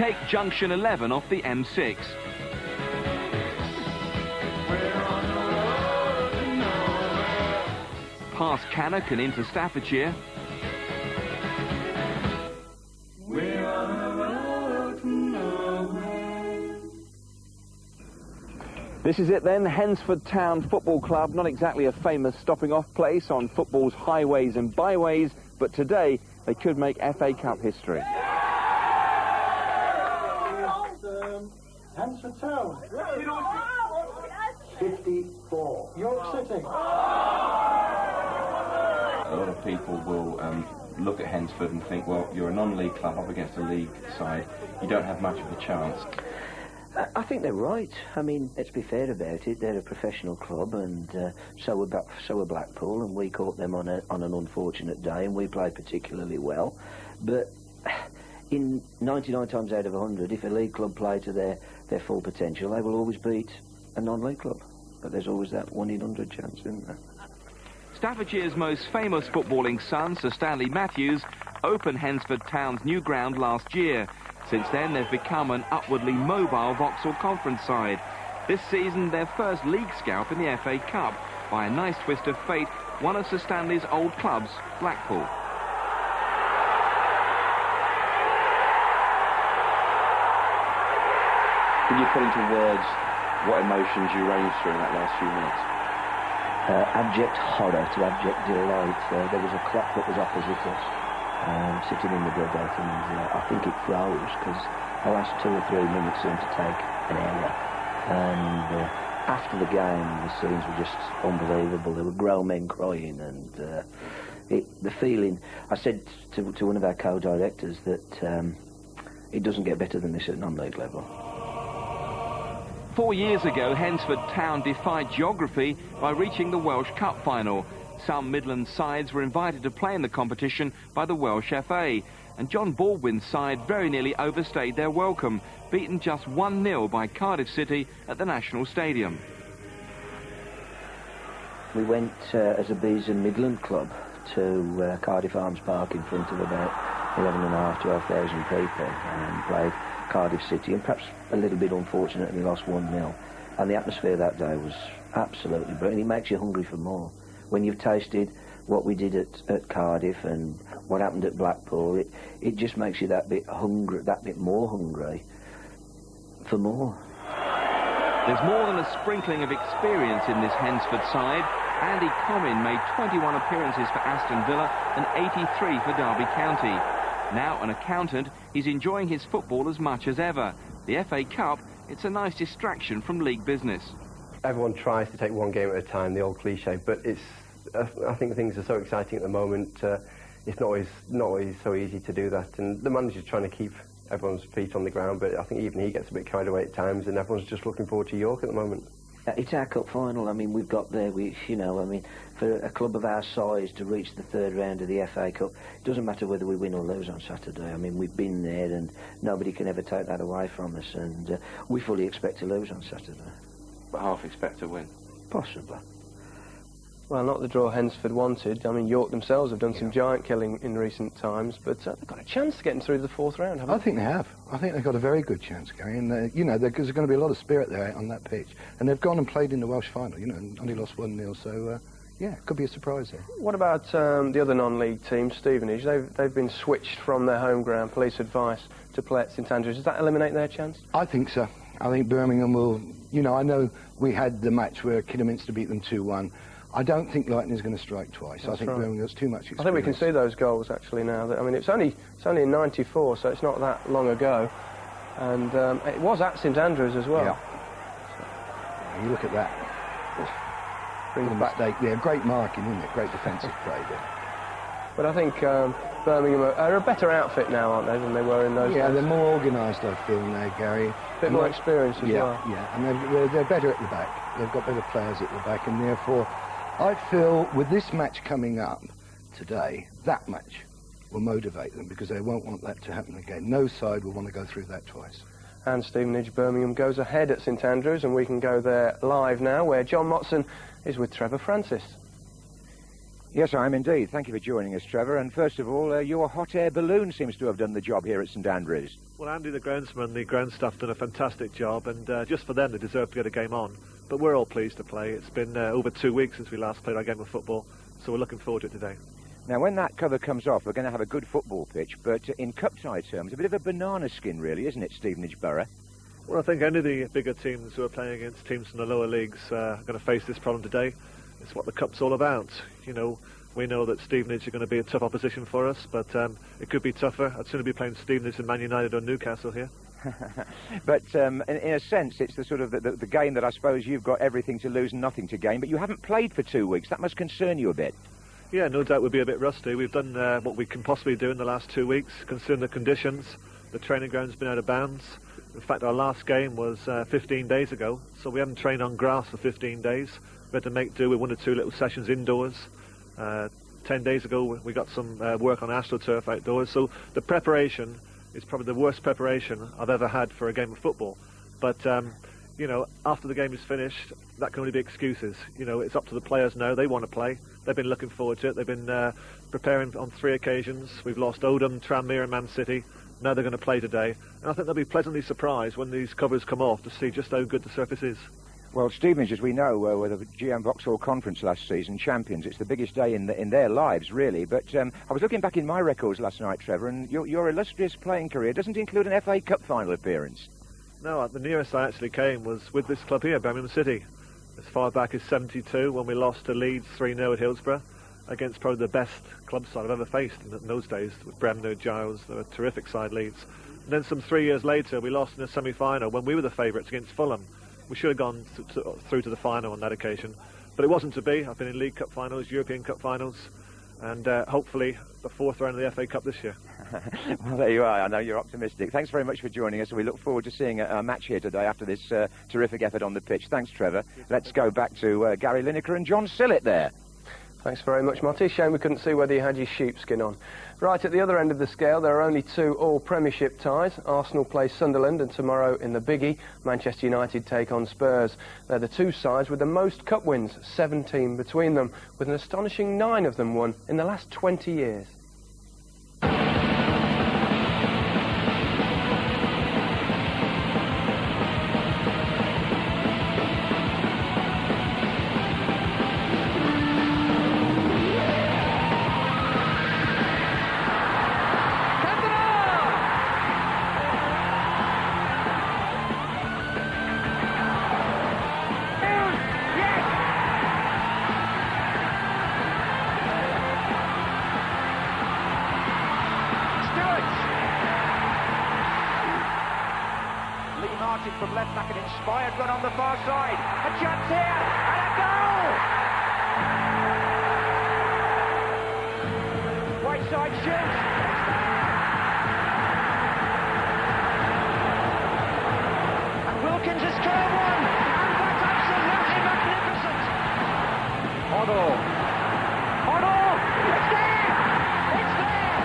take junction 11 off the M6. Past Cannock and into Staffordshire. This is it then, Hednesford Town Football Club, not exactly a famous stopping off place on football's highways and byways, but today they could make FA Cup history. Hednesford Town. 54. York City. A lot of people will look at Hednesford and think, well, you're a non-league club up against a league side, you don't have much of a chance. I think they're right. I mean, let's be fair about it. They're a professional club, and so are Blackpool, and we caught them on an unfortunate day, and we played particularly well. But in 99 times out of 100, if a league club play to their full potential, they will always beat a non-league club. But there's always that 1 in 100 chance, isn't there? Staffordshires most famous footballing son, Sir Stanley Matthews, opened Hednesford Town's new ground last year. Since then, they've become an upwardly mobile Vauxhall Conference side. This season, their first league scalp in the FA Cup. By a nice twist of fate, one of Sir Stanley's old clubs, Blackpool. Can you put into words what emotions you ranged through in that last few minutes? Abject horror to abject delight. There was a clock that was opposite us, sitting in the dugout, and I think it froze because the last 2 or 3 minutes seemed to take an hour. And after the game, the scenes were just unbelievable. There were grown men crying, and the feeling. I said to one of our co-directors that it doesn't get better than this at non-league level. 4 years ago, Hednesford Town defied geography by reaching the Welsh Cup final. Some Midland sides were invited to play in the competition by the Welsh FA, and John Baldwin's side very nearly overstayed their welcome, beaten just 1-0 by Cardiff City at the National Stadium. We went as a Bees and Midland club to Cardiff Arms Park in front of about 11,500 to 12,000 people, and played Cardiff City, and perhaps a little bit unfortunately lost 1-0. And the atmosphere that day was absolutely brilliant. It makes you hungry for more. When you've tasted what we did at Cardiff and what happened at Blackpool, it just makes you that bit hungry, that bit more hungry for more. There's more than a sprinkling of experience in this Hednesford side. Andy Comyn made 21 appearances for Aston Villa and 83 for Derby County. Now an accountant, he's enjoying his football as much as ever. The FA Cup, it's a nice distraction from league business. Everyone tries to take one game at a time, the old cliche, but I think things are so exciting at the moment, it's not always so easy to do that. And the manager's trying to keep everyone's feet on the ground, but I think even he gets a bit carried away at times, and everyone's just looking forward to York at the moment. It's our cup final. I mean, we've got there. For a club of our size to reach the 3rd round of the FA Cup, it doesn't matter whether we win or lose on Saturday. I mean, we've been there, and nobody can ever take that away from us. And we fully expect to lose on Saturday. But half expect to win. Possibly. Well, not the draw Hednesford wanted. I mean, York themselves have done some giant killing in recent times, but they've got a chance to get through to the 4th round, haven't they? I think they have. I think they've got a very good chance, Gary. And, there's going to be a lot of spirit there on that pitch. And they've gone and played in the Welsh final, and only lost 1-0. So, yeah, it could be a surprise there. What about the other non-league teams, Stevenage? They've been switched from their home ground, Police Advice, to play at St Andrews. Does that eliminate their chance? I think so. I think Birmingham will... I know we had the match where Kidderminster beat them 2-1. I don't think Lightning is going to strike twice. That's I think right. Birmingham's too much experience. I think we can see those goals actually now. I mean, it's only in '94, so it's not that long ago, and it was at St Andrews as well. Yeah. So, you look at that. Brings What a back. mistake there. Great marking, isn't it? Great defensive play there. But I think Birmingham are a better outfit now, aren't they, than they were in those days? Yeah, they're more organised, I feel, now, Gary. A bit more experience as well. Yeah, and they're better at the back. They've got better players at the back, and therefore, I feel with this match coming up today, that match will motivate them because they won't want that to happen again. No side will want to go through that twice. And Stevenage Birmingham goes ahead at St Andrews, and we can go there live now, where John Motson is with Trevor Francis. Yes, I am indeed. Thank you for joining us, Trevor. And first of all, your hot air balloon seems to have done the job here at St Andrews. Well, Andy, the groundsman, the ground staff done a fantastic job, and just for them, they deserve to get a game on. But we're all pleased to play. It's been over 2 weeks since we last played our game of football, so we're looking forward to it today. Now, when that cover comes off, we're going to have a good football pitch, but in cup-tie terms, a bit of a banana skin, really, isn't it, Stevenage Borough? Well, I think any of the bigger teams who are playing against teams from the lower leagues are going to face this problem today. It's what the Cup's all about. You know, we know that Stevenage are going to be a tough opposition for us, but it could be tougher. I'd sooner be playing Stevenage than Man United or Newcastle here. But in a sense, it's the sort of the game that I suppose you've got everything to lose and nothing to gain, but you haven't played for 2 weeks. That must concern you a bit. Yeah, no doubt we'll be a bit rusty. We've done what we can possibly do in the last 2 weeks, considering the conditions. The training ground's been out of bounds. In fact, our last game was 15 days ago, so we haven't trained on grass for 15 days. We had to make do with 1 or 2 little sessions indoors. 10 days ago, we got some work on AstroTurf outdoors, so the preparation is probably the worst preparation I've ever had for a game of football. But, you know, after the game is finished, that can only be excuses. You know, it's up to the players now. They want to play. They've been looking forward to it. They've been preparing on 3 occasions. We've lost Oldham, Tranmere and Man City. Now they're going to play today. And I think they'll be pleasantly surprised when these covers come off to see just how good the surface is. Well, Stevenage, as we know, were the GM Vauxhall Conference last season champions. It's the biggest day in their lives, really. But I was looking back in my records last night, Trevor, and your illustrious playing career doesn't include an FA Cup final appearance. No, the nearest I actually came was with this club here, Birmingham City, as far back as '72 when we lost to Leeds 3-0 at Hillsborough against probably the best club side I've ever faced in those days, with Bremner, Giles. They were a terrific side, Leeds. And then some 3 years later, we lost in a semi-final when we were the favourites against Fulham. We should have gone through to the final on that occasion, but it wasn't to be. I've been in League Cup finals, European Cup finals, and hopefully the 4th round of the FA Cup this year. Well, there you are. I know you're optimistic. Thanks very much for joining us, and we look forward to seeing a match here today after this terrific effort on the pitch. Thanks, Trevor. Let's go back to Gary Lineker and John Sillett there. Thanks very much, Marty. Shame we couldn't see whether you had your sheepskin on. Right, at the other end of the scale, there are only 2 all-Premiership ties. Arsenal play Sunderland, and tomorrow in the Biggie, Manchester United take on Spurs. They're the 2 sides with the most cup wins, 17 between them, with an astonishing 9 of them won in the last 20 years. From left back, an inspired run on the far side. A chance here, and a goal! Whiteside shoots. And Wilkins has scored one, and that's absolutely magnificent. Hoddle. It's there! It's there!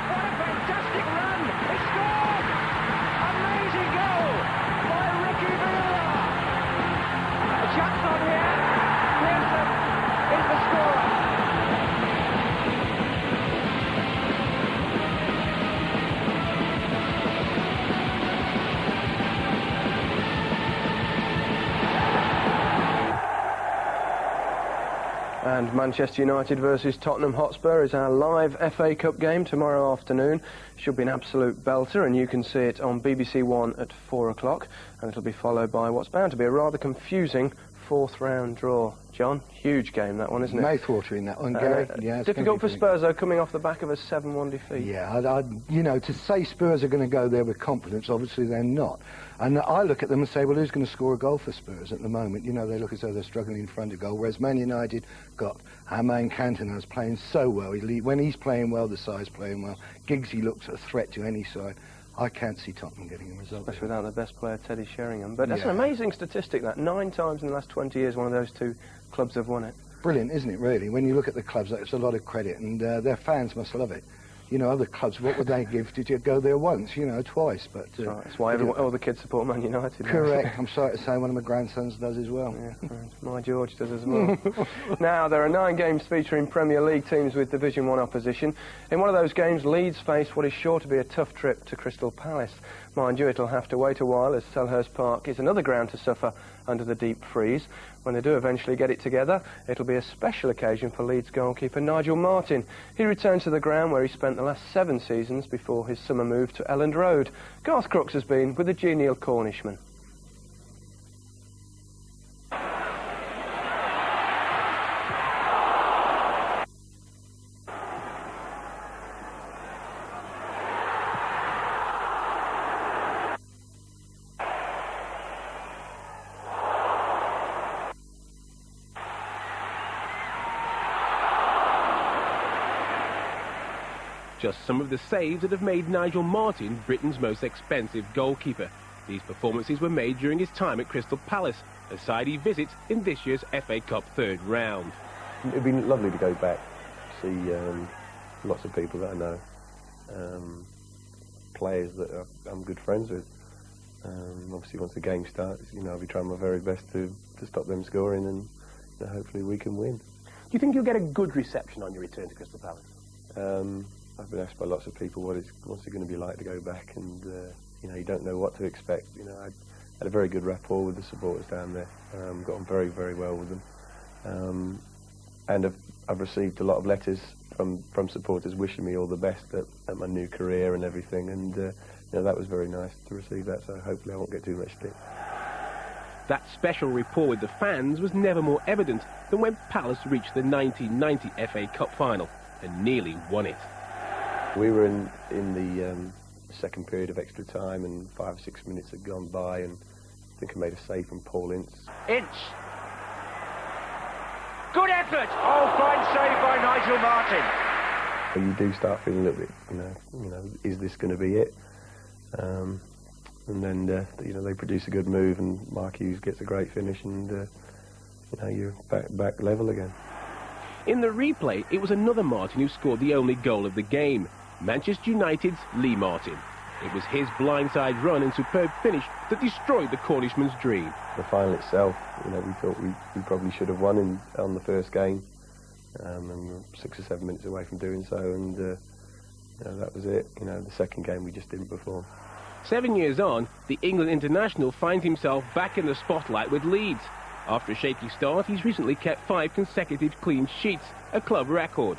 What a fantastic run! He scored! Amazing goal by Ricky Villa! A chance on here. Pearson is the scorer. And Manchester United versus Tottenham Hotspur is our live FA Cup game tomorrow afternoon. Should be an absolute belter, and you can see it on BBC One at 4 o'clock. And it'll be followed by what's bound to be a rather confusing 4th round draw. John, huge game that one, isn't it? Mouth-watering that one, Gary. Yeah, difficult for Spurs, though, coming off the back of a 7-1 defeat. Yeah, you know, to say Spurs are going to go there with confidence, obviously they're not. And I look at them and say, well, who's going to score a goal for Spurs at the moment? You know, they look as though they're struggling in front of goal, whereas Man United got our man Cantona's playing so well. When he's playing well, the side's playing well. Giggsy looks a threat to any side. I can't see Tottenham getting a result. Especially without their best player, Teddy Sheringham. But that's an amazing statistic, that 9 times in the last 20 years one of those 2 clubs have won it. Brilliant, isn't it, really? When you look at the clubs, that's a lot of credit, and their fans must love it. you know, other clubs, what would they give? Did you go there once, you know, twice? But that's why all the kids support Man United. Correct. I'm sorry to say one of my grandsons does as well. Yeah, my George does as well. Now, there are 9 games featuring Premier League teams with Division 1 opposition. In one of those games, Leeds face what is sure to be a tough trip to Crystal Palace. Mind you, it'll have to wait a while, as Selhurst Park is another ground to suffer under the deep freeze. When they do eventually get it together, it'll be a special occasion for Leeds goalkeeper Nigel Martyn. He returns to the ground where he spent the last 7 seasons before his summer move to Elland Road. Garth Crooks has been with the genial Cornishman. Just some of the saves that have made Nigel Martyn Britain's most expensive goalkeeper. These performances were made during his time at Crystal Palace, a side he visits in this year's FA Cup third round. It'd been lovely to go back, see lots of people that I know, players that I'm good friends with. Obviously, once the game starts, you know, I'll be trying my very best to stop them scoring, and you know, hopefully we can win. Do you think you'll get a good reception on your return to Crystal Palace? I've been asked by lots of people what's it going to be like to go back, and you know, you don't know what to expect. You know, I had a very good rapport with the supporters down there. Got on very, very well with them, and I've received a lot of letters from supporters wishing me all the best at my new career and everything, and you know, that was very nice to receive that. So hopefully I won't get too much stick. That special rapport with the fans was never more evident than when Palace reached the 1990 FA Cup final and nearly won it. We were in the second period of extra time, and 5 or 6 minutes had gone by, and I think I made a save from Paul Ince. Ince. Good effort! Oh, fine save by Nigel Martyn. You do start feeling a little bit, you know, is this going to be it? And then, you know, they produce a good move, and Mark Hughes gets a great finish, and you know, you're back level again. In the replay, it was another Martyn who scored the only goal of the game, Manchester United's Lee Martin. It was his blindside run and superb finish that destroyed the Cornishman's dream. The final itself, you know, we thought we probably should have won on the first game, and we were 6 or 7 minutes away from doing so, and you know, that was it. You know, the second game we just didn't perform. 7 years on, the England international finds himself back in the spotlight with Leeds. After a shaky start, he's recently kept 5 consecutive clean sheets, a club record.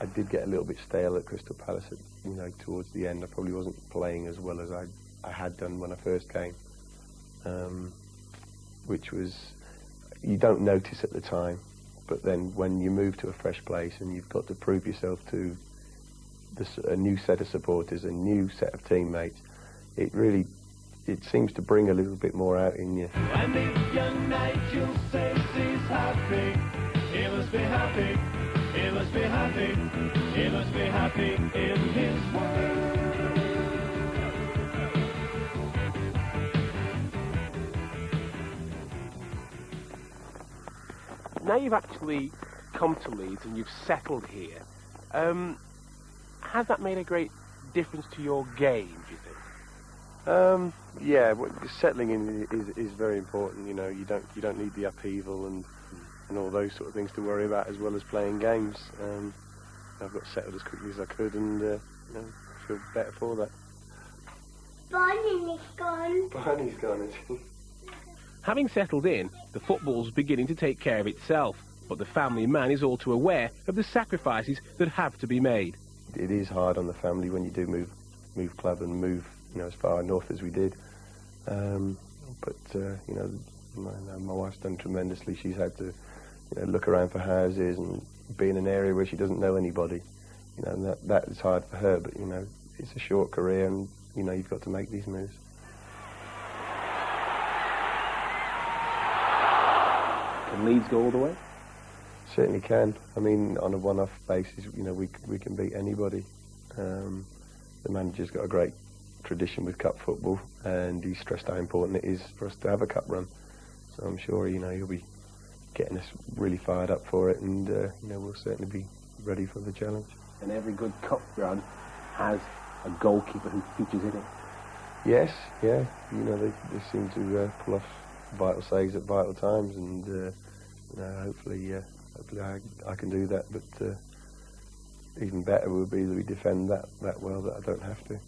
I did get a little bit stale at Crystal Palace, you know, towards the end. I probably wasn't playing as well as I had done when I first came, which was, you don't notice at the time, but then when you move to a fresh place and you've got to prove yourself to a new set of supporters, a new set of teammates, it seems to bring a little bit more out in you. And if young Nigel says he's happy, he must be happy, he must be happy, he must be happy in his world. Now you've actually come to Leeds and you've settled here, has that made a great difference to your game, do you think? Yeah, settling in is very important. You know, you don't need the upheaval and all those sort of things to worry about, as well as playing games. I've got settled as quickly as I could, and you know, feel better for that. Barney's gone. Barney's gone, is he? Having settled in, the football's beginning to take care of itself, but the family man is all too aware of the sacrifices that have to be made. It is hard on the family when you do move club and move, you know, as far north as we did. But you know, my wife's done tremendously. She's had to, you know, look around for houses and be in an area where she doesn't know anybody. You know, and that is hard for her. But you know, it's a short career, and you know, you've got to make these moves. Can Leeds go all the way? Certainly can. I mean, on a one-off basis, you know, we can beat anybody. The manager's got a great tradition with cup football, and he stressed how important it is for us to have a cup run. So I'm sure, you know, he'll be getting us really fired up for it, and you know, we'll certainly be ready for the challenge. and every good cup run has a goalkeeper who features in it. Yes, yeah, you know, they seem to pull off vital saves at vital times, and you know, hopefully I can do that, but even better would be that we defend that well, that I don't have to.